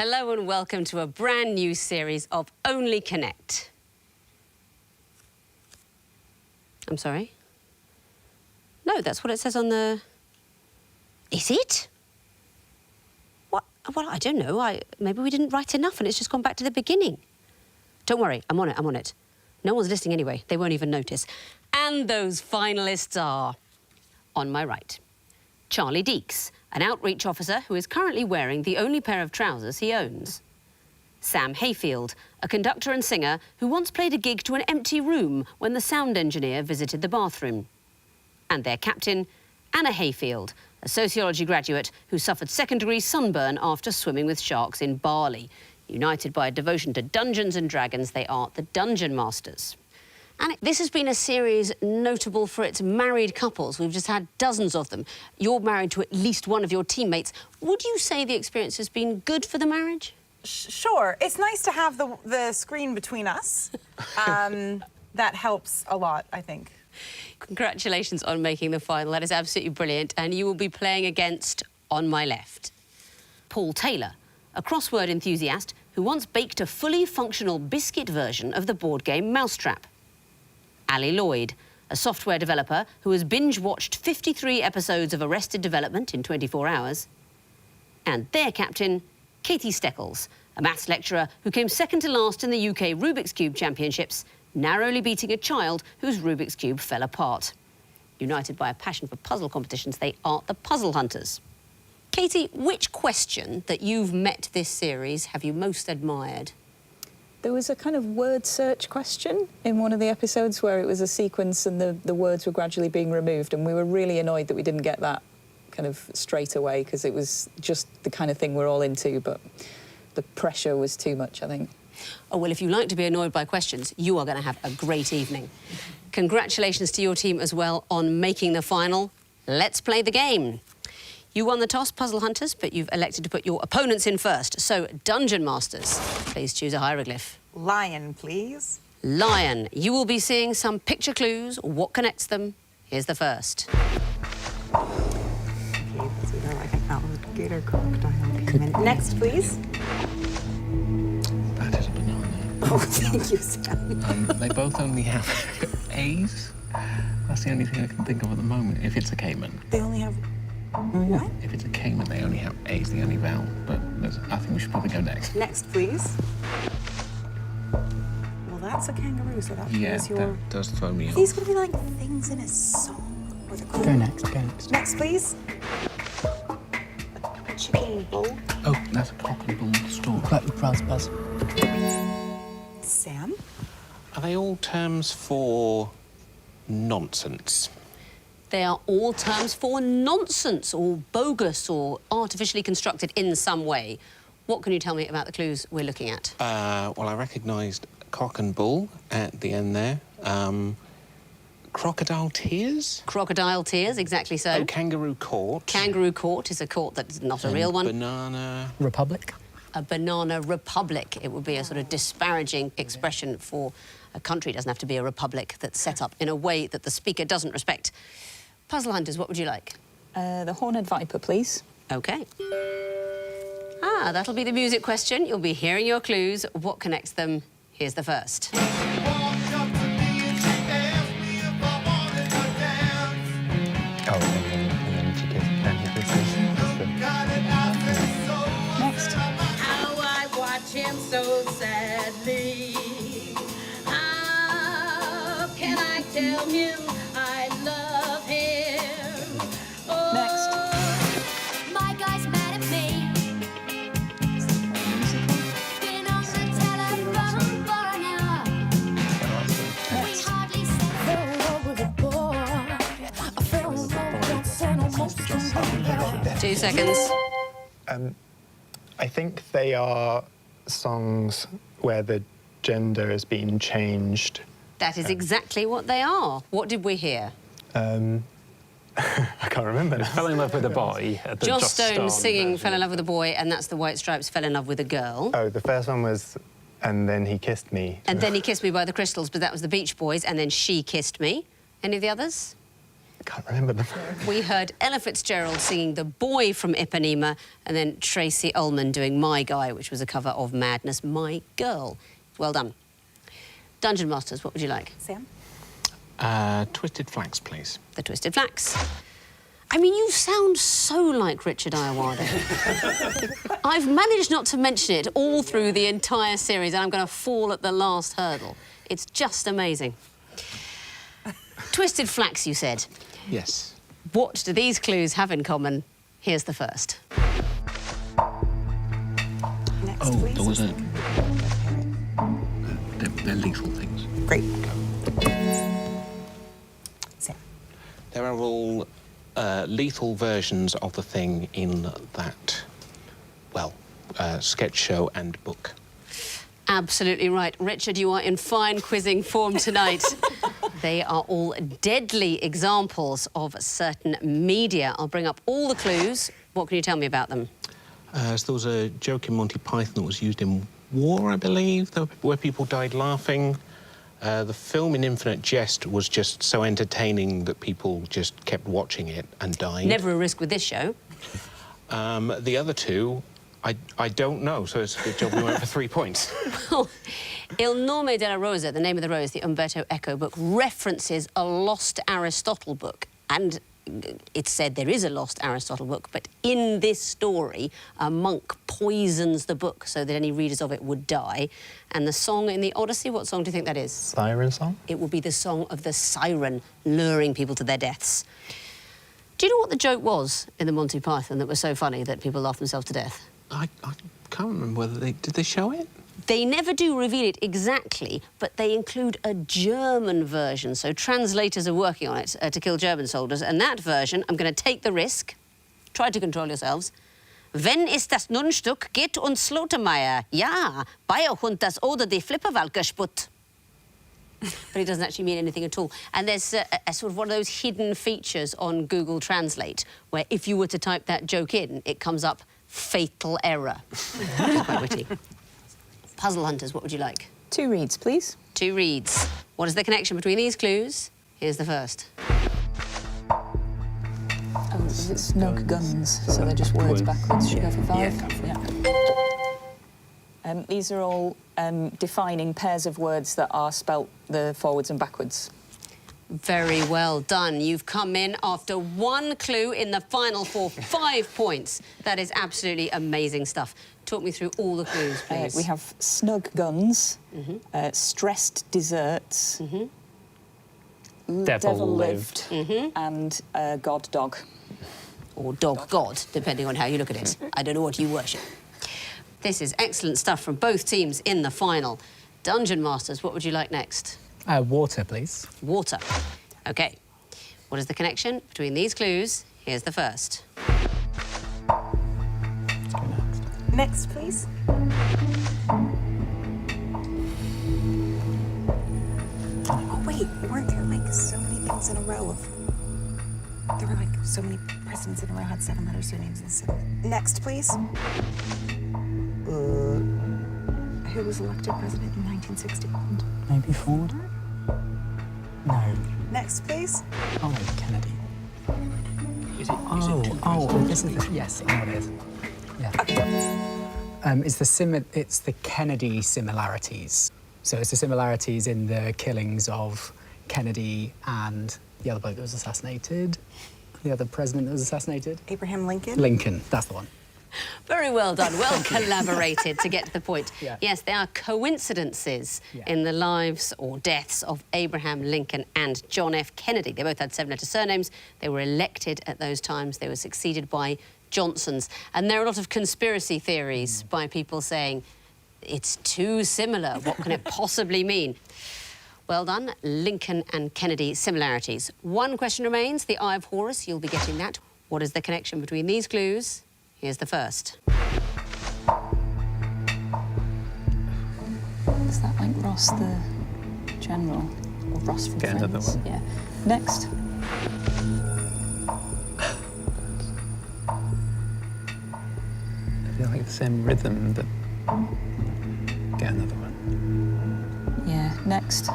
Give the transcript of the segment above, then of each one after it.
Hello and welcome to a brand new series of Only Connect. I'm sorry? No, that's what it says on the... Is it? What? Well, I don't know. Maybe we didn't write enough and it's just gone back to the beginning. Don't worry, I'm on it. No one's listening anyway. They won't even notice. And those finalists are... On my right, Charlie Deeks, an outreach officer who is currently wearing the only pair of trousers he owns. Sam Hayfield, a conductor and singer who once played a gig to an empty room when the sound engineer visited the bathroom. And their captain, Anna Hayfield, a sociology graduate who suffered second-degree sunburn after swimming with sharks in Bali. United by a devotion to Dungeons and Dragons, they are the Dungeon Masters. And this has been a series notable for its married couples. We've just had dozens of them. You're married to at least one of your teammates. Would you say the experience has been good for the marriage? Sure. It's nice to have the screen between us. That helps a lot, I think. Congratulations on making the final. That is absolutely brilliant. And you will be playing against, on my left, Paul Taylor, a crossword enthusiast who once baked a fully functional biscuit version of the board game Mousetrap. Ali Lloyd, a software developer who has binge-watched 53 episodes of Arrested Development in 24 hours. And their captain, Katie Steckles, a maths lecturer who came second to last in the UK Rubik's Cube Championships, narrowly beating a child whose Rubik's Cube fell apart. United by a passion for puzzle competitions, they are the Puzzle Hunters. Katie, which question that you've met this series have you most admired? There was a kind of word search question in one of the episodes where it was a sequence and the words were gradually being removed, and we were really annoyed that we didn't get that kind of straight away because it was just the kind of thing we're all into, but the pressure was too much, I think. Oh, well, if you like to be annoyed by questions, you are going to have a great evening. Congratulations to your team as well on making the final. Let's play the game. You won the toss, Puzzle Hunters, but you've elected to put your opponents in first. So, Dungeon Masters, please choose a hieroglyph. Lion, please. Lion. You will be seeing some picture clues. What connects them? Here's the first. Okay, it's either like an alligator, crocodile, caiman. Next, please. That is a banana. Oh, thank you, Sam. They both only have A's. That's the only thing I can think of at the moment. If it's a caiman. They only have... What? If it's a caiman, they only have A's, the only vowel. But I think we should probably go next. Next, please. Well, that's a kangaroo, so that means your... that does throw me off. These going to be like things in a song or the Go next, go next. Next, please. A chicken bull. Oh, that's a cock and bull store. Correct, Buzz, Buzz. Sam? Are they all terms for nonsense? They are all terms for nonsense or bogus or artificially constructed in some way. What can you tell me about the clues we're looking at? Well, I recognised cock and bull at the end there. Crocodile tears? Crocodile tears, exactly so. Oh, kangaroo court. Kangaroo court is a court that's not a real one. Banana... Republic. A banana republic. It would be a sort of disparaging expression for a country. It doesn't have to be a republic that's set up in a way that the speaker doesn't respect. Puzzle Hunters, what would you like? The horned viper, please. OK. Ah, that'll be the music question. You'll be hearing your clues. What connects them? Here's the first. Oh, and then she kisses. Next. How I watch him so sadly. How can I tell him I love him? Oh, Next. my guy's mad at me. Been on the telephone for an hour. We hardly said hello with a boy. I fell in love with and almost 2 seconds. I think they are songs where the gender has been changed. That is exactly what they are. What did we hear? I can't remember now. Fell in love with a boy at the Joss Stone singing version. Fell in Love with a Boy, and that's the White Stripes Fell in Love with a Girl. Oh, the first one was And Then He Kissed Me. And Then He Kissed Me by the Crystals, but that was the Beach Boys, and then She Kissed Me. Any of the others? Can't remember them. We heard Ella Fitzgerald singing The Boy from Ipanema, and then Tracy Ullman doing My Guy, which was a cover of Madness, My Girl. Well done. Dungeon Masters, what would you like? Sam? Twisted Flax, please. The Twisted Flax. I mean, you sound so like Richard Iowado. I've managed not to mention it all through the entire series, and I'm going to fall at the last hurdle. It's just amazing. Twisted Flax, you said. Yes. What do these clues have in common? Here's the first. Next, please. There was a... They're lethal things. Great. Sam? There are all lethal versions of the thing in that, well, sketch show and book. Absolutely right. Richard, you are in fine quizzing form tonight. They are all deadly examples of certain media. I'll bring up all the clues. What can you tell me about them? So there was a joke in Monty Python that was used in war, I believe, where people died laughing. The film in Infinite Jest was just so entertaining that people just kept watching it and died. Never a risk with this show. The other two, I don't know, so it's a good job we went for 3 points. Well, Il Nome della Rosa, the name of the rose, the Umberto Eco book, references a lost Aristotle book. And it's said there is a lost Aristotle book, but in this story, a monk poisons the book so that any readers of it would die. And the song in the Odyssey, what song do you think that is? Siren song? It will be the song of the siren luring people to their deaths. Do you know what the joke was in the Monty Python that was so funny that people laughed themselves to death? I can't remember whether did they show it? They never do reveal it exactly, but they include a German version, so translators are working on it to kill German soldiers, and that version, I'm going to take the risk. Try to control yourselves. Wenn ist das Nunstück, geht uns Slotermeier. Ja, Bayer Hund das oder die Flipperwald gesput. But it doesn't actually mean anything at all. And there's a sort of one of those hidden features on Google Translate, where if you were to type that joke in, it comes up fatal error. Quite witty. Puzzle Hunters, what would you like? 2 reads, please. 2 reads. What is the connection between these clues? Here's the first. Oh, it's snug guns, so they're just words backwards. Should we go for 5? Yeah. These are all defining pairs of words that are spelt the forwards and backwards. Very well done. You've come in after 1 clue in the final for 5 points. That is absolutely amazing stuff. Talk me through all the clues, please. We have snug guns, stressed desserts, Devil lived. and god dog. Or dog god, depending on how you look at it. I don't know what you worship. This is excellent stuff from both teams in the final. Dungeon Masters, what would you like next? Water, please. Water. OK. What is the connection between these clues? Here's the first. Let's go next. Next, please. Oh, wait, weren't there like so many things in a row of... There were like so many presidents in a row had 7 letters, surnames, and 7... Next, please. Who was elected president in 1960? Maybe Ford? No. Next, please. Oh, Kennedy. This is the... Yes, I know what it is. Yeah. It's the Kennedy similarities. So it's the similarities in the killings of Kennedy and the other bloke that was assassinated. The other president that was assassinated. Abraham Lincoln. Lincoln, that's the one. Very well done. Well collaborated to get to the point. Yeah. Yes, there are coincidences in the lives or deaths of Abraham Lincoln and John F. Kennedy. They both had 7-letter surnames. They were elected at those times. They were succeeded by Johnsons. And there are a lot of conspiracy theories by people saying, it's too similar. What can it possibly mean? Well done. Lincoln and Kennedy similarities. 1 question remains. The Eye of Horus. You'll be getting that. What is the connection between these clues? Here's the first. Is that like Ross the General? Or Ross from Get another Friends? one. Yeah. Next. I feel like the same rhythm, but get another one. Yeah. Next.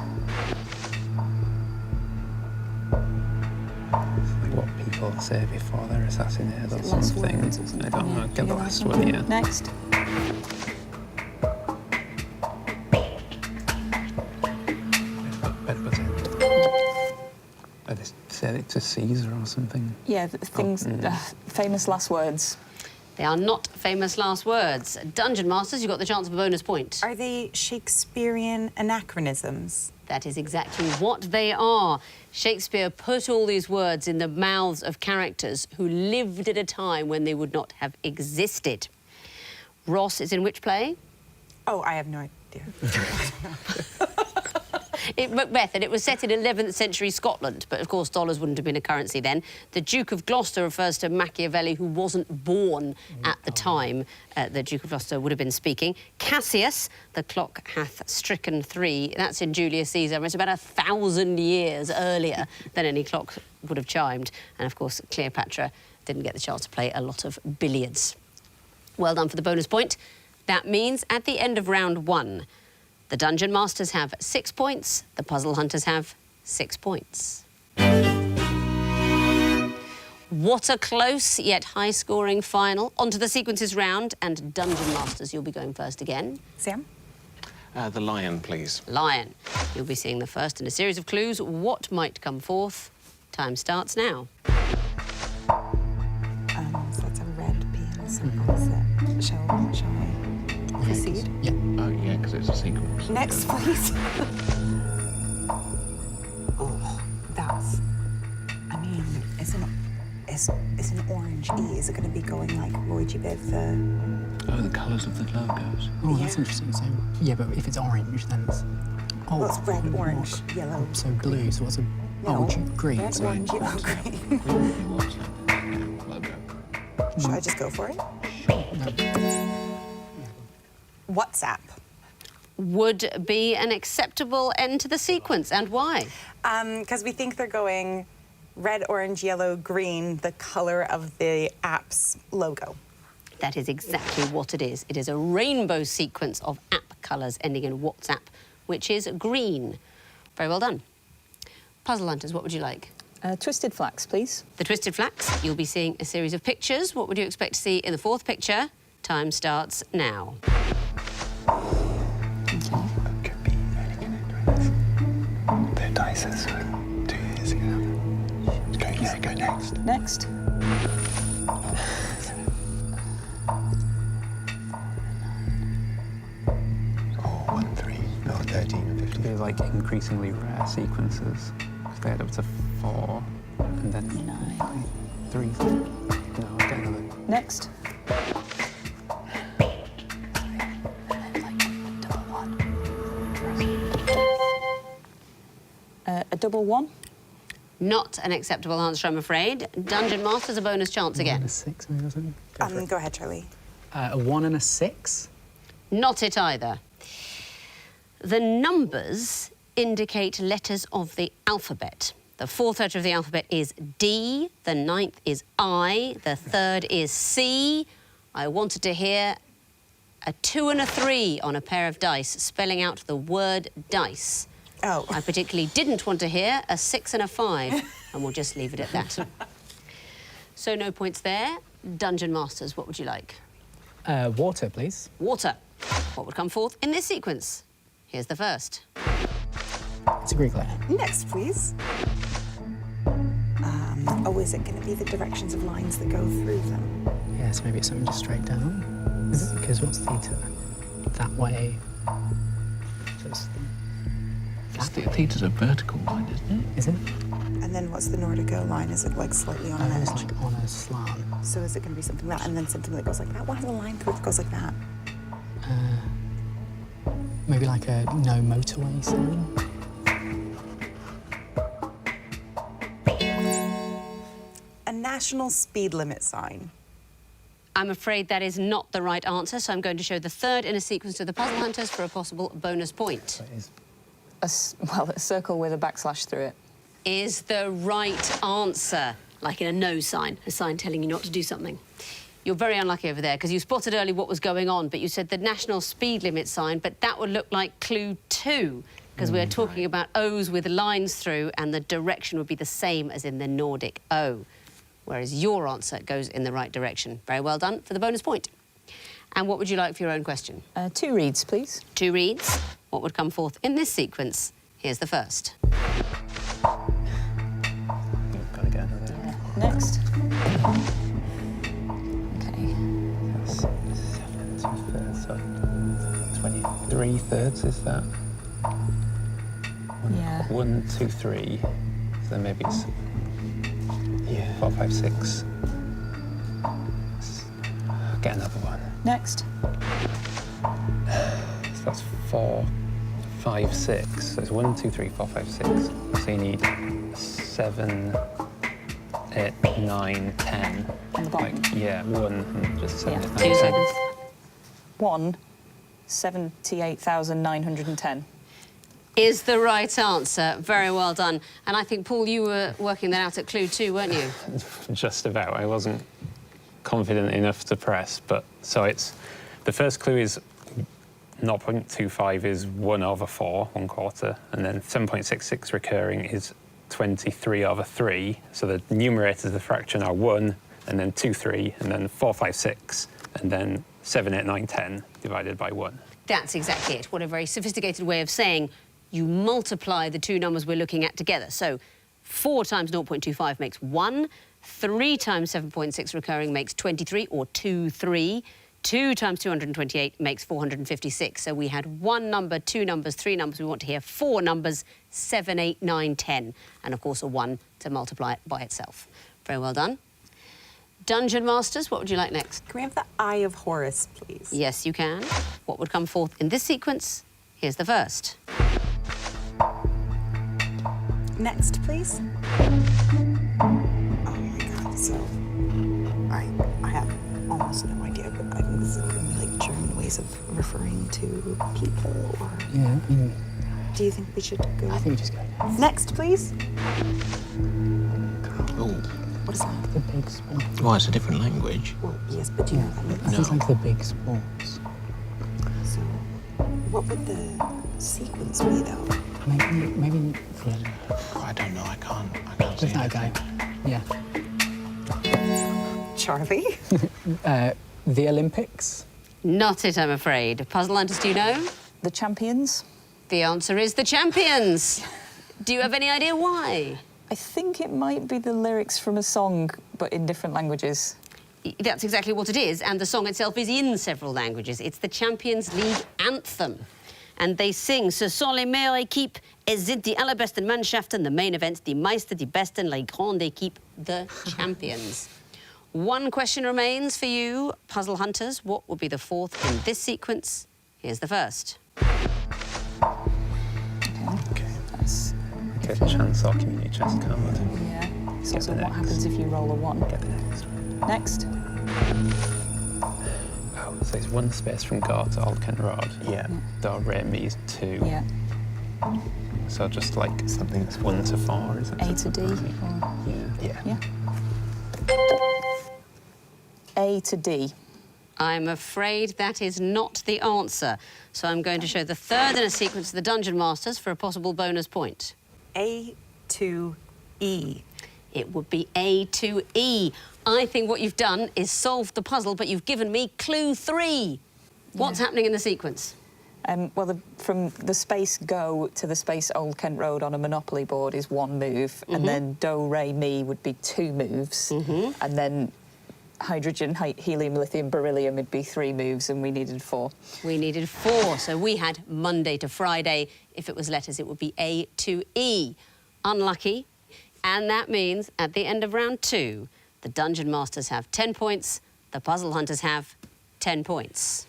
Like what people say before they're assassinated or Last something. words or something, I don't know. yeah. Get the Yeah, last last one, yeah. Next. They said it to Caesar or something. Yeah, things, famous last words. They are not famous last words. Dungeon Masters, you've got the chance of a bonus point. Are they Shakespearean anachronisms? That is exactly what they are. Shakespeare put all these words in the mouths of characters who lived at a time when they would not have existed. Ross is in which play? Oh, I have no idea. Macbeth, and it was set in 11th century Scotland, but of course dollars wouldn't have been a currency then. The Duke of Gloucester refers to Machiavelli, who wasn't born at the time the Duke of Gloucester would have been speaking. Cassius, the clock hath stricken 3, that's in Julius Caesar. It's about 1,000 years earlier than any clock would have chimed. And of course, Cleopatra didn't get the chance to play a lot of billiards. Well done for the bonus point. That means at the end of round 1, the Dungeon Masters have 6 points, the Puzzle Hunters have 6 points. What a close yet high-scoring final. On to the sequences round, and Dungeon Masters, you'll be going first again. Sam? The lion, please. Lion, you'll be seeing the first in a series of clues. What might come forth? Time starts now. So that's a red pea in a circle. Shall I proceed? Yeah. Oh, yeah, because it's a sequence. Next, please. Oh, that's... I mean, it's an orange E. Is it going to be going like Luigi Biv the... Oh, the colours of the logos. Oh, that's Yeah. interesting. So, yeah, but if it's orange, then it's... Oh, Well, it's red, orange, what? yellow. So blue, so what's a... No, green. red, sorry. orange, yellow, green. What's that logo? Should I just go for it? WhatsApp. Would be an acceptable end to the sequence, and why? Because we think they're going red, orange, yellow, green, the color of the app's logo. That is exactly what it is. It is a rainbow sequence of app colours ending in WhatsApp, which is green. Very well done. Puzzle Hunters, what would you like? Twisted flax, please. The Twisted Flax, you'll be seeing a series of pictures. What would you expect to see in the 4th picture? Time starts now. Could be the dices 2 years ago. Go next. Next. Or 1, 3, or 13 and 15. They're like increasingly rare sequences. They had up to 4, and then 3. No, I'll get another. Next. A double 1. Not an acceptable answer, I'm afraid. Dungeon Masters, a bonus chance And again. a 6, maybe, or something? Go for it. Go ahead, Charlie. A 1 and a 6? Not it either. The numbers indicate letters of the alphabet. The 4th letter of the alphabet is D, the 9th is I, the 3rd is C. I wanted to hear a 2 and a 3 on a pair of dice, spelling out the word dice. Oh. I particularly didn't want to hear a 6 and a 5, and we'll just leave it at that. So no points there. Dungeon Masters, what would you like? Water, please. Water. What would come forth in this sequence? Here's the first. It's a Greek letter. Next, please. Is it going to be the directions of lines that go through them? Yeah, so maybe it's something just straight down. Because what's theta? That way. So it's Theta's a vertical line, isn't it? Is it? And then what's the Nordico line? Is it like slightly on an It's edge? like on a slant. So is it going to be something like that and then something that goes like that? What has a line through it that goes like that? Maybe like a no motorway sign. A national speed limit sign. I'm afraid that is not the right answer, so I'm going to show the 3rd in a sequence to the Puzzle Hunters for a possible bonus point. A circle with a backslash through it. Is the right answer, like in a no sign, a sign telling you not to do something. You're very unlucky over there, because you spotted early what was going on, but you said the national speed limit sign, but that would look like clue 2. because we're talking about O's with lines through, and the direction would be the same as in the Nordic O, whereas your answer goes in the right direction. Very well done for the bonus point. And what would you like for your own question? 2 reads, please. 2 reads. What would come forth in this sequence? Here's the first. You've got to get another. Next. Okay. That's 7 2/3, so 23 thirds is that? Yeah. 1, 2, 3. So then maybe it's 4, 5, 6. Get another one. Next. So that's 4, 5, 6. So it's 1, 2, 3, 4, 5, 6. So you need 7, 8, 9, 10. On the bottom. Like, yeah, 1 and just 7, Yeah. 8, 9, 2 10. seconds. 1, 78,910. Is the right answer. Very well done. And I think, Paul, you were working that out at Clue 2, weren't you? Just about. I wasn't confident enough to press, but so it's the first clue is 0.25 is 1 over 4, 1/4, and then 7.66 recurring is 23 over 3. So the numerators of the fraction are 1, and then 2, 3, and then 4, 5, 6, and then 7, 8, 9, 10 divided by 1. That's exactly it. What a very sophisticated way of saying you multiply the two numbers we're looking at together. So 4 times 0.25 makes 1, 3 times 7.6 recurring makes 23, or 2, 3. 2 times 228 makes 456. So we had 1 number, 2 numbers, 3 numbers. We want to hear 4 numbers, 7, 8, 9, 10. And, of course, a 1 to multiply it by itself. Very well done. Dungeon Masters, what would you like next? Can we have the Eye of Horus, please? Yes, you can. What would come forth in this sequence? Here's the first. Next, please. Oh my God! So, I have almost no idea, but I think this is like German ways of referring to people. Or Yeah, do you think we should go? I think we just go next. Next, please. Oh, What is that? The big sports. well, it's a different language. Well, yes, but do you know what that means? I think it's like the big sports. So, what would the sequence be, though? Maybe I don't know. I can't give see that a go. anything. Yeah. Charlie? The Olympics. Not it, I'm afraid. Puzzle Hunters, do you know? The champions. The answer is the champions. Do you have any idea why? I think it might be the lyrics from a song, but in different languages. That's exactly what it is, and the song itself is in several languages. It's the Champions League anthem. And they sing, Ce sont les meilleures équipes, es sind die allerbesten Mannschaften, the main events, die Meister, die Besten, les grandes équipes, the champions. One question remains for you, Puzzle Hunters. What will be the fourth in this sequence? Here's the first. Okay. That's, Okay, chance or community chest card. yeah. So, Get so the what next. happens if you roll a 1? Get the next one. Next. Oh, so it's 1 space from Gar to Old Kent Road. Yeah. Do, re, mi is 2. Yeah. So just like Something that's 1 to 4, is it? A to D. Or, Yeah. Yeah. yeah. A to D. I'm afraid that is not the answer. So I'm going to show the third in a sequence of the Dungeon Masters for a possible bonus point. A to E. It would be A to E. I think what you've done is solved the puzzle, but you've given me clue 3. What's happening in the sequence? Well, from the space go to the space Old Kent Road on a Monopoly board is 1 move, and then do, re, mi would be 2 moves, and then hydrogen, helium, lithium, beryllium would be 3 moves, and we needed 4. We needed 4, so we had Monday to Friday. If it was letters, it would be A to E. Unlucky, and that means at the end of round 2, the Dungeon Masters have 10 points, the Puzzle Hunters have 10 points.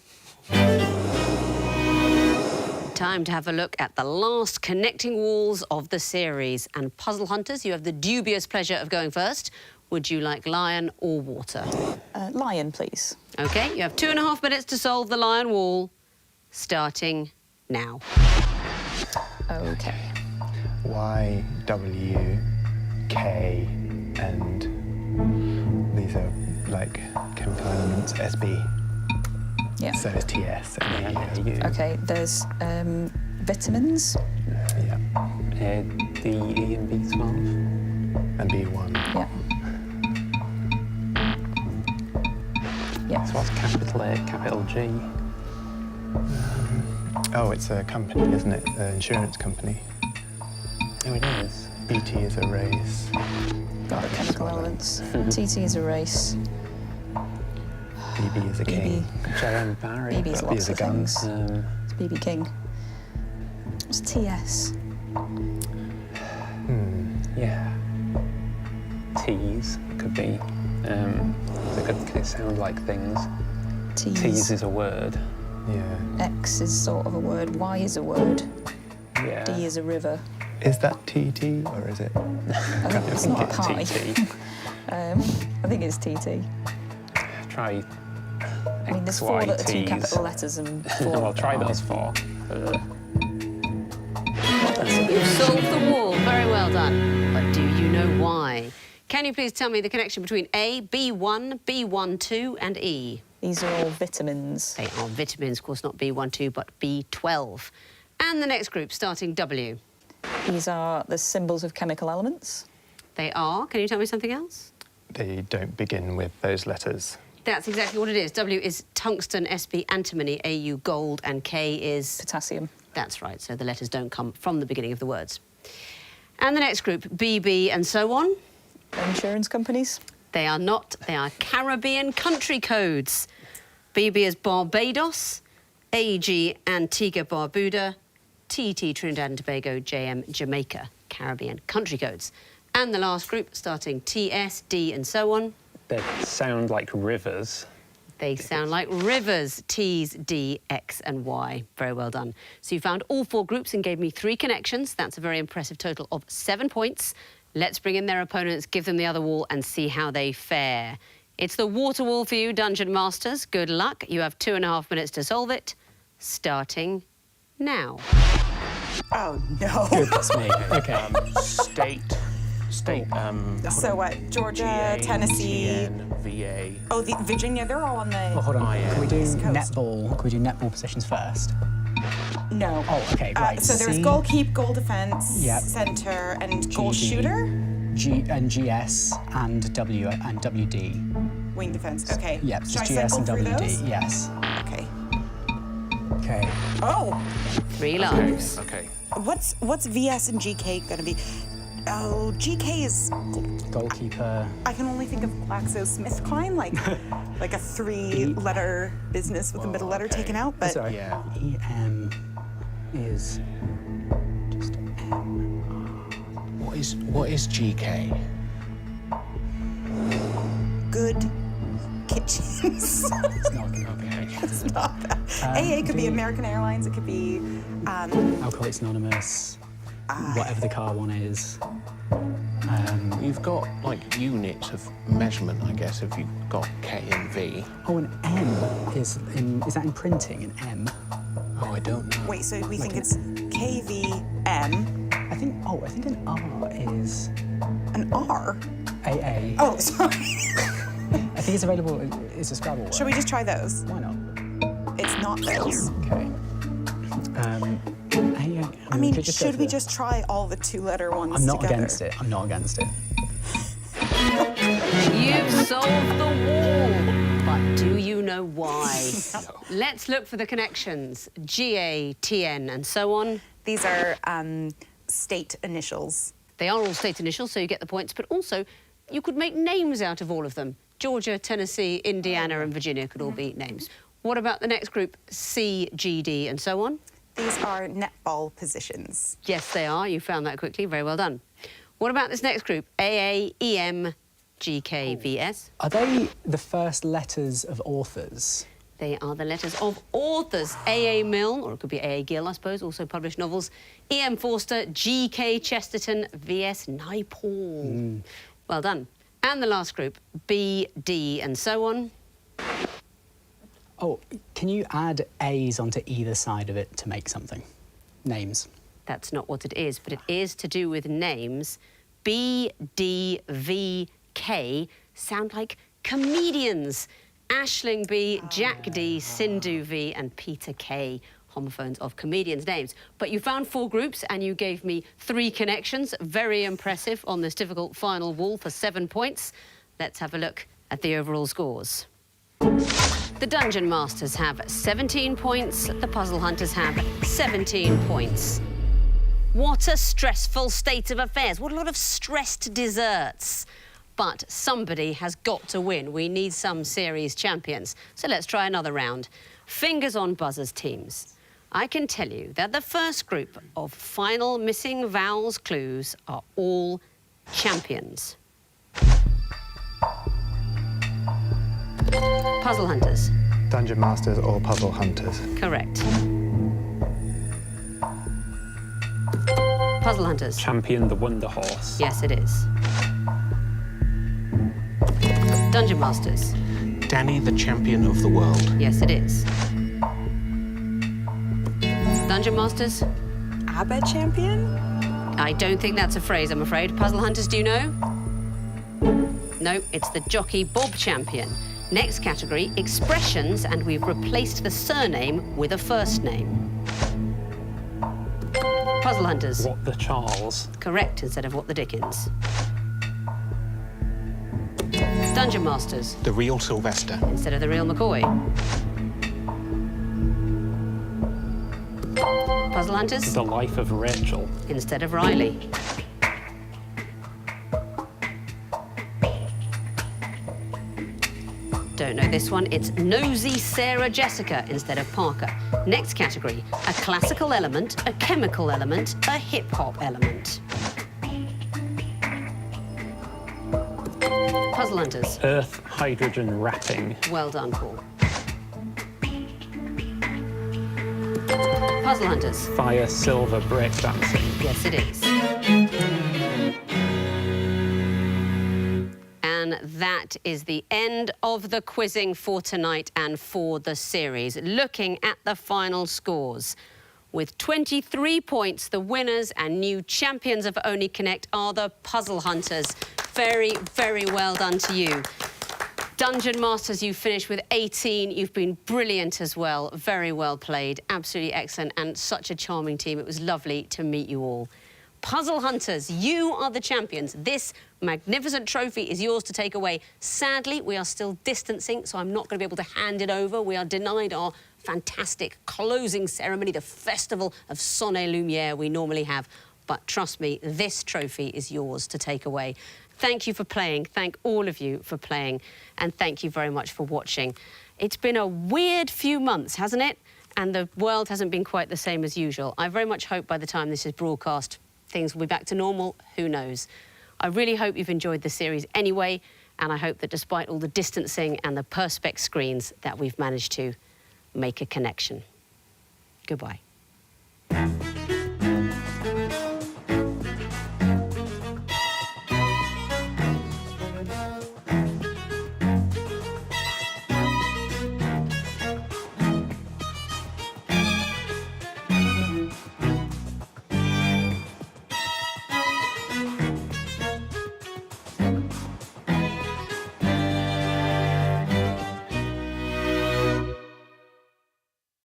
Time to have a look at the last connecting walls of the series. And Puzzle Hunters, you have the dubious pleasure of going first. Would you like lion or water? Lion, please. OK, you have 2.5 minutes to solve the lion wall, starting now. OK. Y, W, K, and these are like chemical elements, SB. Yeah. So it's TS and AU. OK, there's Vitamins. Yeah. D, E, and B12. And B1. Yeah. Yeah. So what's capital A, capital G? Oh, it's a company, isn't it? An insurance company. Oh, it is. BT is a race. Got it, chemical elements. TT is a race. BB is a BB. king. J.M. Barrie. BB's B lots is a of gun. things. It's BB King. What's TS? Yeah. T's could be. Could it sound like things? T's is a word. Yeah. X is sort of a word. Y is a word. Yeah. D is a river. Is that TT or is it? It's not a pie. TT. I think it's TT. Try. I mean, there's X, 4 Y, that are 2 T's. capital letters and 4. Well, try those 4. You've solved the wall. Very well done. But do you know why? Can you please tell me the connection between A, B1, B12 and E? These are all vitamins. They are vitamins, of course, not B12, but B12. And the next group, starting W. These are the symbols of chemical elements. They are. Can you tell me something else? They don't begin with those letters. That's exactly what it is. W is tungsten, SB antimony, AU gold, and K is... Potassium. That's right, so the letters don't come from the beginning of the words. And the next group, BB and so on. Insurance companies. They are not. They are Caribbean country codes. BB is Barbados, AG Antigua Barbuda, TT Trinidad and Tobago, JM Jamaica, Caribbean country codes. And the last group, starting TS, D and so on. They sound like rivers. They sound like rivers, T's, D, X and Y. Very well done. So you found all 4 groups and gave me 3 connections. That's a very impressive total of 7 points. Let's bring in their opponents, give them the other wall and see how they fare. It's the water wall for you, Dungeon Masters. Good luck. You have 2.5 minutes to solve it. Starting now. Oh, no. Goodness me. Okay. State. So what? Georgia, GA, Tennessee. TN, VA. Oh, Virginia, they're all on the... Well, hold on. Can we do East Coast. netball? Can we do netball positions first? No. Oh, okay, right. So there's C, goal keep, goal defense, Yep. center, and goal GD. shooter. G and GS and W and WD. Wing defense. Okay. Yep, Should I so GS and cycle through WD. those? Yes. Okay. Okay. Oh, 3 lives. Okay. what's VS and GK gonna be? Oh, GK is. Goalkeeper. I can only think of GlaxoSmithKline, like like a 3-letter business with the middle letter taken out. But Sorry. Yeah. EM is just M. What is GK? good kitchens. It's not okay. It's not that. AA could be American Airlines. It could be. Alcoholics Anonymous. Whatever the car one is. You've got like units of measurement, I guess, if you've got K and V. Oh, an M is that in printing? An M. Oh, I don't know. Wait, so we think it's KVM, I think an R is an R. AA. Oh, sorry. I think it's available. It's a Scrabble word. Should we just try those? Why not? It's not those. Okay. I mean, could just go should for we the- just try all the 2-letter ones I'm not together? against it. I'm not against it. You've solved the wall. But do you know why? Let's look for the connections. GA, TN, and so on. These are state initials. They are all state initials, so you get the points, but also you could make names out of all of them. Georgia, Tennessee, Indiana, and Virginia could all be names. What about the next group? C, GD, and so on? These are netball positions. Yes, they are. You found that quickly. Very well done. What about this next group? AA, EM, GK, VS. Are they the first letters of authors? They are the letters of authors. A.A. Milne, or it could be A.A. Gill, I suppose, also published novels. E.M. Forster, G.K. Chesterton, V.S. Naipaul. Well done. And the last group, B, D, and so on. Oh, can you add A's onto either side of it to make something? Names. That's not what it is, but it is to do with names. B, D, V, K sound like comedians. Aisling B, Jack D, Sindhu V, and Peter K. homophones of comedians' names. But you found 4 groups and you gave me 3 connections. Very impressive on this difficult final wall for 7 points. Let's have a look at the overall scores. The Dungeon Masters have 17 points. The Puzzle Hunters have 17 points. What a stressful state of affairs. What a lot of stressed desserts. But somebody has got to win. We need some series champions. So let's try another round. Fingers on buzzers, teams. I can tell you that the first group of final missing vowels clues are all champions. Puzzle Hunters. Dungeon Masters or Puzzle Hunters? Correct. Puzzle Hunters. Champion the Wonder Horse. Yes, it is. Dungeon Masters. Danny, the champion of the world. Yes, it is. Dungeon Masters. ABBA champion? I don't think that's a phrase, I'm afraid. Puzzle Hunters, do you know? No, it's the Jockey Bob champion. Next category, expressions, and we've replaced the surname with a first name. Puzzle Hunters. What the Charles. Correct, instead of what the Dickens. Dungeon Masters. The real Sylvester. Instead of the real McCoy. Puzzle Hunters. The Life of Rachel. Instead of Riley. Don't know this one. It's Nosy Sarah Jessica instead of Parker. Next category, a classical element, a chemical element, a hip-hop element. Puzzle Hunters. Earth hydrogen wrapping. Well done, Paul. Puzzle Hunters. Fire silver breakdancing. Yes, it is. And that is the end of the quizzing for tonight and for the series. Looking at the final scores. With 23 points, the winners and new champions of Only Connect are the Puzzle Hunters. Very, very well done to you. Dungeon Masters, you finished with 18. You've been brilliant as well. Very well played. Absolutely excellent and such a charming team. It was lovely to meet you all. Puzzle Hunters, you are the champions. This magnificent trophy is yours to take away. Sadly, we are still distancing, so I'm not going to be able to hand it over. We are denied our fantastic closing ceremony, the festival of Sonnet Lumière we normally have. But trust me, this trophy is yours to take away. Thank you for playing. Thank all of you for playing. And thank you very much for watching. It's been a weird few months, hasn't it? And the world hasn't been quite the same as usual. I very much hope by the time this is broadcast, things will be back to normal. Who knows? I really hope you've enjoyed the series anyway. And I hope that despite all the distancing and the Perspex screens, that we've managed to make a connection. Goodbye.